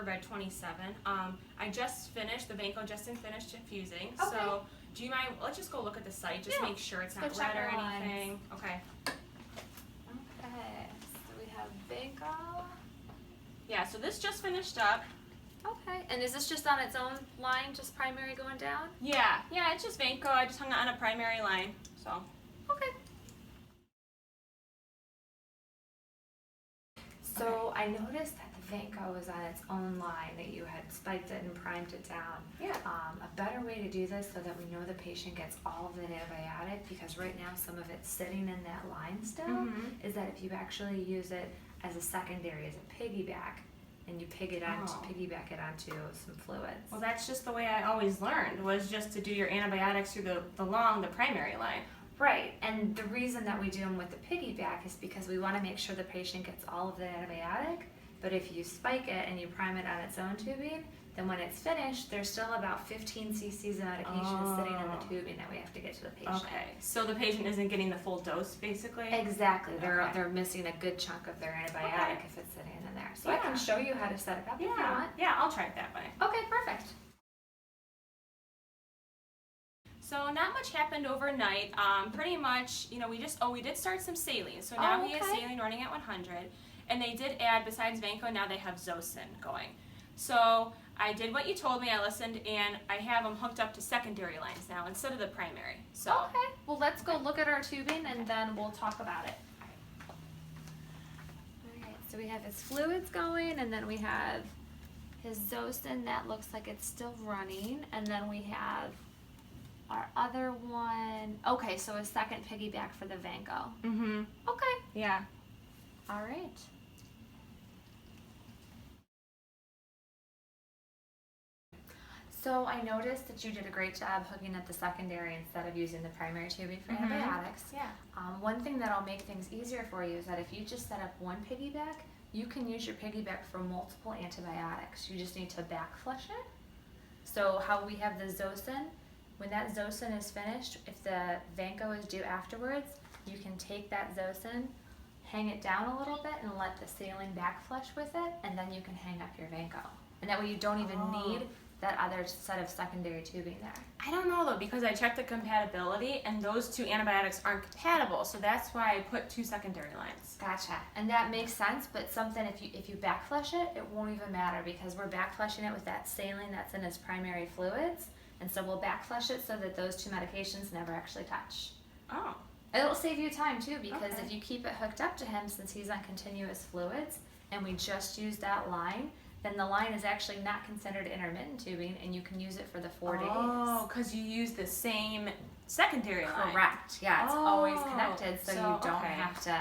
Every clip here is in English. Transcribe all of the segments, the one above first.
for bed 27. I just finished, the Vanco just finished infusing. Okay. So do you mind, let's just go look at the site, just make sure it's not red or anything. Okay. Okay, so we have Vanco. Yeah, so this just finished up. Okay, and is this just on its own line, just primary going down? Yeah, it's just Vanco. I just hung it on a primary line, so. Okay. So I noticed that the Vanco was on its own line, that you had spiked it and primed it down. Yeah. A better way to do this so that we know the patient gets all of the antibiotic, because right now some of it's sitting in that line still, is that if you actually use it as a secondary, as a piggyback, and you piggyback it onto some fluids. Well, that's just the way I always learned, was just to do your antibiotics through the primary line. Right, and the reason that we do them with the piggyback is because we want to make sure the patient gets all of the antibiotic, but if you spike it and you prime it on its own tubing, then when it's finished, there's still about 15 cc's of medication sitting in the tubing that we have to get to the patient. Okay, so the patient isn't getting the full dose, basically? Exactly, they're missing a good chunk of their antibiotic if it's sitting in there. So I can show you how to set it up if you want. Yeah, I'll try it that way. Okay, perfect. So not much happened overnight. Pretty much, we did start some saline. So now he has saline running at 100. And they did add, besides Vanco, now they have Zosyn going. So I did what you told me, I listened, and I have them hooked up to secondary lines now instead of the primary. So. Okay, well let's go look at our tubing and then we'll talk about it. Alright, so we have his fluids going, and then we have his Zosyn that looks like it's still running, and then we have our other one. Okay, so a second piggyback for the Vanco. Mm-hmm. Okay. Yeah. All right. So I noticed that you did a great job hooking up the secondary instead of using the primary tubing for antibiotics. Yeah. One thing that'll make things easier for you is that if you just set up one piggyback, you can use your piggyback for multiple antibiotics. You just need to backflush it. So how we have the Zosyn, when that Zosyn is finished, if the Vanco is due afterwards, you can take that Zosyn, hang it down a little bit, and let the saline backflush with it, and then you can hang up your Vanco. And that way you don't even need that other set of secondary tubing there. I don't know though, because I checked the compatibility and those two antibiotics aren't compatible, so that's why I put two secondary lines. Gotcha. And that makes sense, but something, if you backflush it, it won't even matter, because we're backflushing it with that saline that's in its primary fluids, and so we'll backflush it so that those two medications never actually touch. Oh. It'll save you time too, because if you keep it hooked up to him, since he's on continuous fluids, and we just use that line, then the line is actually not considered intermittent tubing, and you can use it for the 4 days. Oh, because you use the same secondary line. Correct. Yeah, it's always connected, so you don't have to.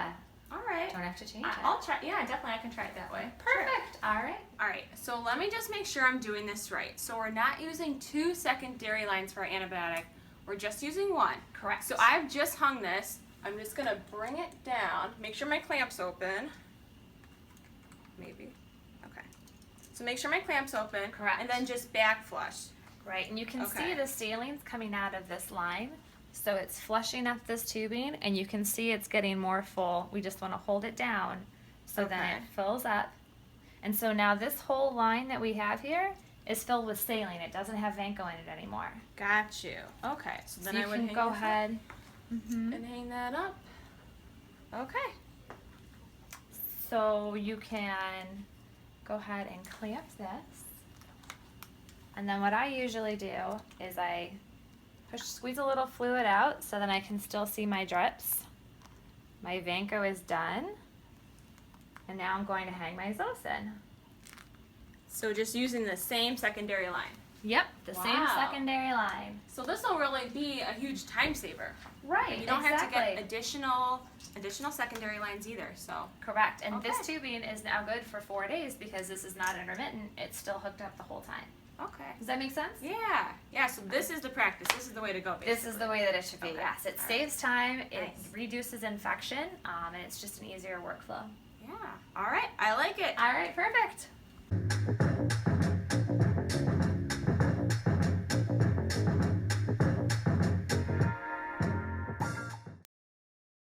All right. Don't have to change it. I'll try. Yeah, definitely, I can try it that way. Perfect. Sure. All right. All right. So let me just make sure I'm doing this right. So we're not using two secondary lines for our antibiotic. We're just using one. Correct. So I've just hung this. I'm just gonna bring it down. Make sure my clamp's open. Maybe. Okay. So make sure my clamp's open. Correct. And then just backflush. Right, and you can see the saline's coming out of this line. So it's flushing up this tubing, and you can see it's getting more full. We just want to hold it down so then it fills up. And so now this whole line that we have here is filled with saline. It doesn't have Vanco in it anymore. Got you. Okay. So then you I would can go ahead and hang that up. Okay. So you can go ahead and clamp this. And then what I usually do is I squeeze a little fluid out so then I can still see my drips. My Vanco is done. And now I'm going to hang my Zosyn. So just using the same secondary line. Yep, the same secondary line. So this will really be a huge time saver. Right, You don't have to get additional secondary lines either, so. Correct, and this tubing is now good for 4 days because this is not intermittent. It's still hooked up the whole time. Okay. Does that make sense? Yeah, so this is the practice. This is the way to go, basically. This is the way that it should be, yes. It saves time, it Nice. reduces infection, and it's just an easier workflow. Yeah, all right, I like it. All right, perfect.